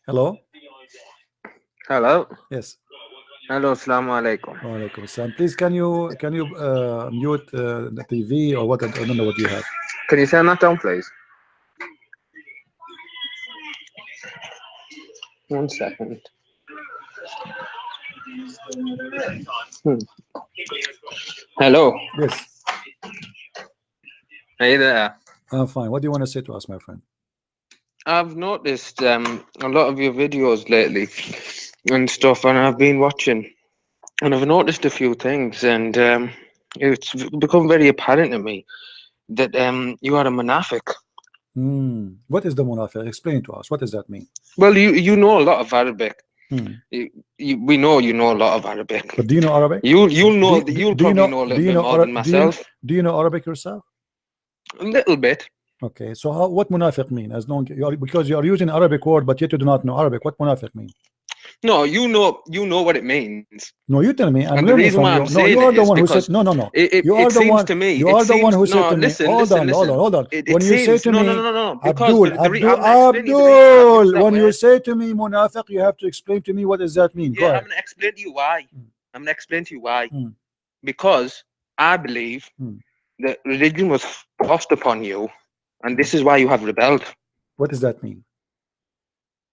Hello. Hello. Yes. Hello. Assalamu alaikum. Walaikum assalam. Please, can you mute the TV or what? I don't know what you have. Can you turn that down, please? 1 second. Hello. Yes. Hey there. I'm fine. What do you want to say to us, my friend? I've noticed a lot of your videos lately and stuff, and I've been watching, and I've noticed a few things, and it's become very apparent to me that you are a munafiq. What is the munafiq? Explain to us. What does that mean? Well, you know a lot of Arabic. Hmm. We know you know a lot of Arabic. But do you know Arabic? You'll know Do you'll do you probably know a little bit more than myself. Do you know Arabic yourself? A little bit. Okay. So what munafiq mean? As long because you are using Arabic word, but yet you do not know Arabic. What munafiq mean? No, you know what it means. No, you tell me. I'm And the learning reason from why you. I'm No, saying you are it the is one who said because no. it You are the seems one. to me. You it are the seems, one who no, said to me. listen, Hold listen, on, listen. hold on. It When you say seems to no, me, no, no, no, no. Because Abdul, I'm explaining you the Abdul, reason I when use you that say to me munafiq, you have to explain to me what does that mean. word. Go Yeah, I'm ahead. gonna explain to you why. I'm gonna explain to you why. Mm. Because I believe Mm. that religion was forced upon you, and this is why you have rebelled. What does that mean?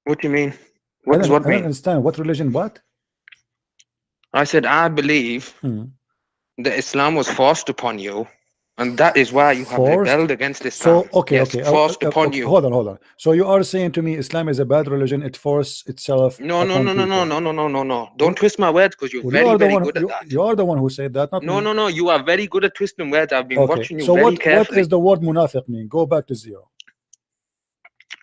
What do you mean? I What does what don't mean? understand. What religion? What? I said I believe Mm. that Islam was forced upon you, and that is why you have Forced. rebelled against Islam. So okay, Yes, okay, forced upon okay. you. Hold on. So you are saying to me Islam is a bad religion. It forced itself No, no, upon no, no, no, people. no, no, no, no, no. Don't Well, twist my words because you're well, you very, are the very one. good at that. You are the one who said that, not No, me. no, no. You are very good at twisting words. I've been Okay. watching you So very what carefully. is the word munafiq mean? Go back to zero.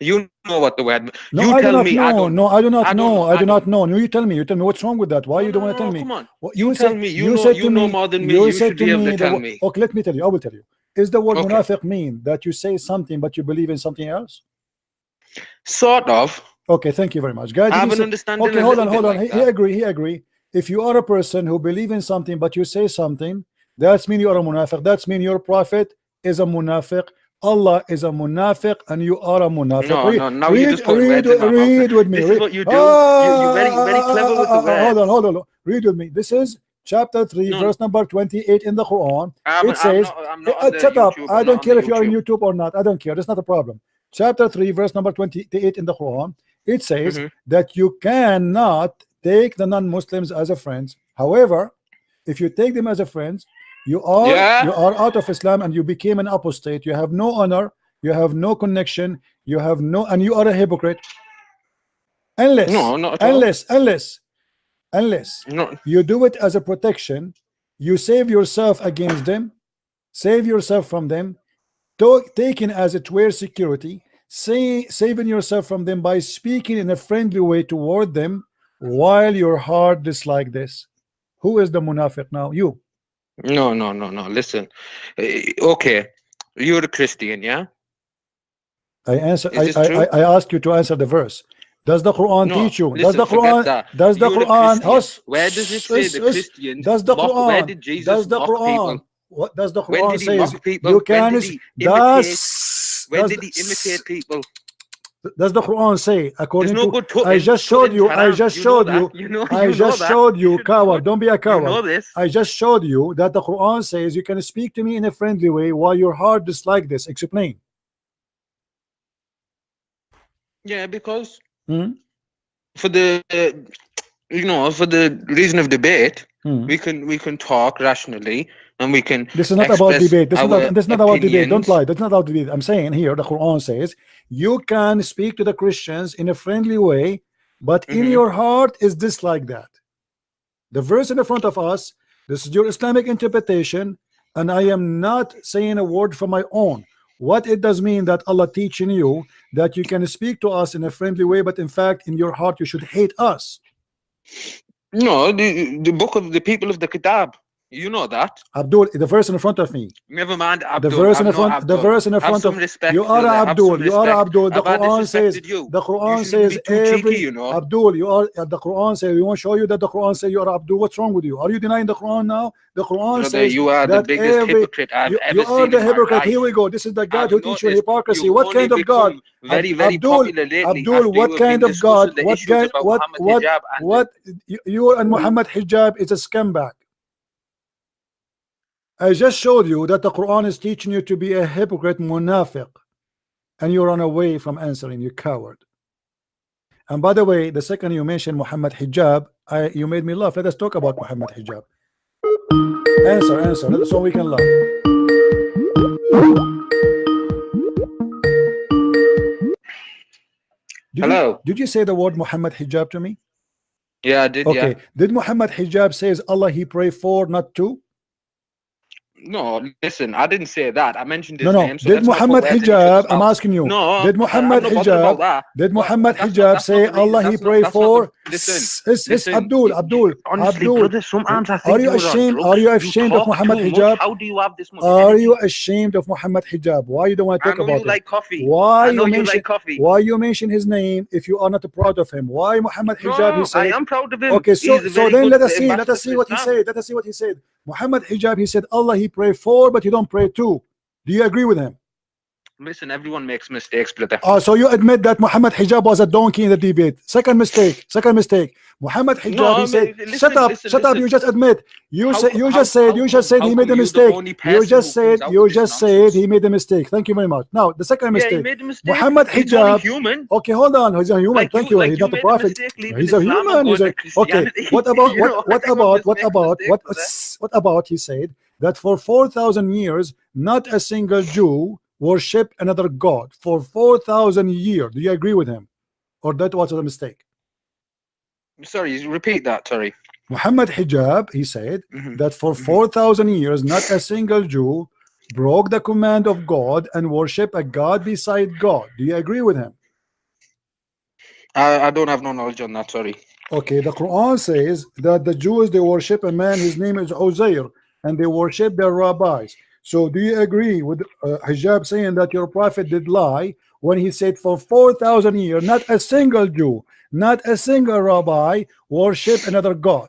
You know what the word. No, You I do tell not me. know. I don't No, know. I do not I don't know. know. I I do don't not know. know. No, you tell me. You tell me what's wrong with that. Why No, you no, don't want no, to tell no. me? Come on. What You tell me. you said to You know me. more than me. You You said should to be able me to tell me. okay, let me tell you. I will tell you. Is the word Okay. munafiq mean that you say something but you believe in something else? Sort of. Okay, thank you very much. Guy, I did have he an say? understanding Okay, a hold little on, bit hold on. like He that. agree. He agree. If you are a person who believe in something but you say something, that's mean you are a munafiq. That's mean your prophet is a munafiq. Allah is a munafiq and you are a munafiq. No, no. Now you're just putting words in my mouth. Read with me. This is what you do. You're very, very clever with the words. Hold on. Read with me. This is chapter 3, No, verse number 28 in the Quran. I'm It says, I'm not on the shut up. YouTube. I I'm don't not on care the if you are on YouTube. YouTube or not. I don't care. That's not a problem. Chapter 3, verse number 28 in the Quran. It says that you cannot take the non-Muslims as a friends. However, if you take them as a friends, you are out of Islam and you became an apostate. You have no honor, you have no connection, you have no, and you are a hypocrite. Unless No, not at all. unless No. you do it as a protection, you save yourself against them, save yourself from them, taken as it were security, saving yourself from them by speaking in a friendly way toward them while your heart dislike this. Who is the munafiq now? You. No, no, no, no. Listen. Okay. You're a Christian, yeah? Is this true? I ask you to answer the verse. Does the Quran No. teach you? Listen, forget that. Does the You're a Quran Christian. Where does it say the Christians does the mock? Where Quran did Jesus mock people? what does the When Quran did he says? mock people? You When can did he imitate? When did he imitate people? Does the Quran say according There's no to good tutting. I just showed you I just showed you coward, don't be a coward. You know this. I just showed you that the Quran says you can speak to me in a friendly way while your heart dislike this. Explain. Yeah, because for the for the reason of debate, we can talk rationally and we can. This is not about debate. This is not about debate. Don't opinions. lie. That's not about debate. I'm saying here the Quran says you can speak to the Christians in a friendly way, but in your heart is dislike that. The verse in the front of us, this is your Islamic interpretation, and I am not saying a word from my own. What it does mean that Allah teaching you that you can speak to us in a friendly way, but in fact in your heart you should hate us. No, the book of the people of the Kitab. You know that. Abdul, the verse in front of me. Never mind, The Abdul. verse in I'm the not front. The Abdul. verse in the Have front some of respect, you are brother. Have Abdul. some You are respect. Abdul. The Have I Quran says. disrespected you? The Quran You shouldn't says be too every. cheeky, you know. Abdul, you are. The Quran says. We want to show you that the Quran says you are Abdul. What's wrong with you? Are you denying the Quran now? The Quran Brother, says you are the that biggest every. hypocrite I've You ever are seen the in my hypocrite. Here life. we go. This is the God I've who teaches you noticed hypocrisy. you've What only kind of God? become very Abdul, popular lately Abdul, after you what have been kind of God? discussing the What issues kind? about Mohammed Hijab and What? You and Mohammad Hijab is a scumbag. I just showed you that the Quran is teaching you to be a hypocrite, munafiq, and you run away from answering, you coward. And by the way, the second you mentioned Mohammad Hijab, you made me laugh. Let us talk about Mohammad Hijab. Answer, so we can laugh. Hello. Did you say the word Muhammad Hijab to me? Yeah, I did. Okay. Yeah. Did Muhammad Hijab says Allah he pray for, not to? No, listen, I didn't say that. I mentioned his No. name. So Did let's not put Muhammad words in each Hijab? other's I'm mouth. asking you. No, Did Muhammad I'm not bothered about Hijab? that. Did Well, Muhammad that's Hijab not say the reason. Allah he pray for? Listen, Abdul. honestly, Abdul. brother, sometimes I Are think you you're on ashamed? drugs. Are you You ashamed of talk Muhammad too much. Hijab? How do you have this much Are energy? you ashamed of Muhammad Hijab? Why you don't want to I talk know about you him? like coffee. Why I know you you mention? like coffee. Why you mention his name if you are not proud of him? Why Muhammad Hijab? He No, I said. am proud of him. Okay, He's a so very then good let us see ambassador for what he Islam. said. Let us see what he said. Muhammad Hijab, he said Allah he pray for, but you don't pray to. Do you agree with him? Listen, everyone makes mistakes, brother. So you admit that Muhammad Hijab was a donkey in the debate. Second mistake. Muhammad Hijab, No, he said, listen, shut up. You just admit. You just said he made a mistake. You just said he made a mistake. Thank you very much. Now the second mistake. Yeah, he made a mistake. Muhammad He's only Hijab. human. Okay, hold on. He's a human. Like Thank you. He's not the prophet. He's a human. He's a, okay. What about he said that for 4,000 years not a single Jew worship another god for 4,000 years. Do you agree with him, or that was a mistake? Sorry, repeat that. Sorry. Muhammad Hijab, he said that for 4,000 years not a single Jew broke the command of God and worship a god beside God. Do you agree with him? I don't have no knowledge on that. Sorry. Okay, the Quran says that the Jews, they worship a man, his name is Uzair, and they worship their rabbis. So do you agree with Hijab saying that your prophet did lie when he said for 4,000 years not a single Jew, not a single rabbi worship another god?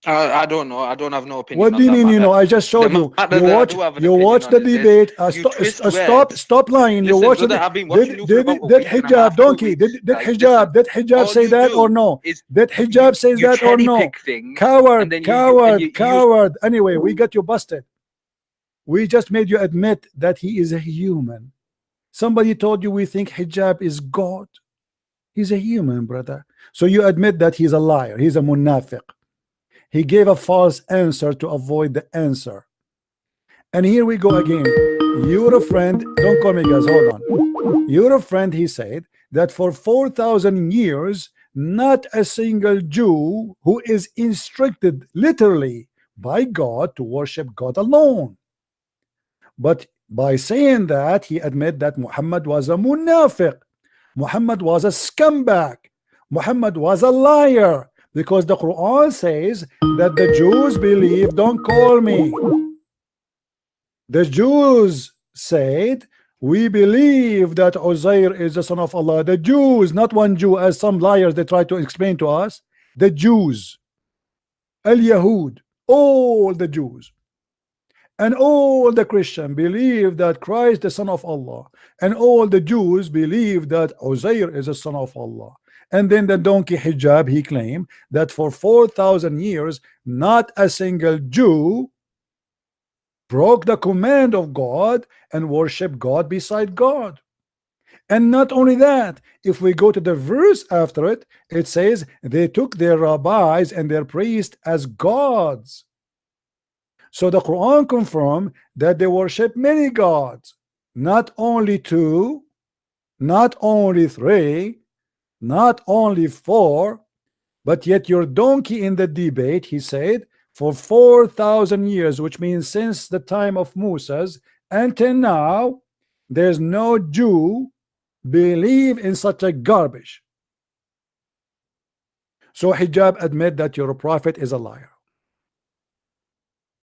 I don't know. I don't have no opinion. What do you mean? You know, I just showed you. You watch the debate. Stop lying. You watch it. Did Hijab donkey? Did Hijab say that or no? Did Hijab say that or no? Coward. Anyway, we got you busted. We just made you admit that he is a human. Somebody told you we think Hijab is God. He's a human, brother. So you admit that he's a liar. He's a munafiq. He gave a false answer to avoid the answer. And here we go again. You're a friend. Don't call me guys. Hold on. You're a friend. He said that for 4,000 years, not a single Jew who is instructed literally by God to worship God alone. But by saying that, he admitted that Muhammad was a munafiq. Muhammad was a scumbag. Muhammad was a liar. Because the Quran says that the Jews believe, don't call me. The Jews said, we believe that Uzair is the son of Allah. The Jews, not one Jew, as some liars they try to explain to us. The Jews, Al-Yahud, all the Jews. And all the Christians believe that Christ the son of Allah. And all the Jews believe that Uzair is the son of Allah. And then the donkey Hijab, he claimed that for 4,000 years, not a single Jew broke the command of God and worshiped God beside God. And not only that, if we go to the verse after it, it says they took their rabbis and their priests as gods. So the Quran confirmed that they worship many gods, not only two, not only three, not only four, but yet your donkey in the debate, he said, for 4,000 years, which means since the time of Moses until now, there's no Jew believe in such a garbage. So Hijab admit that your prophet is a liar.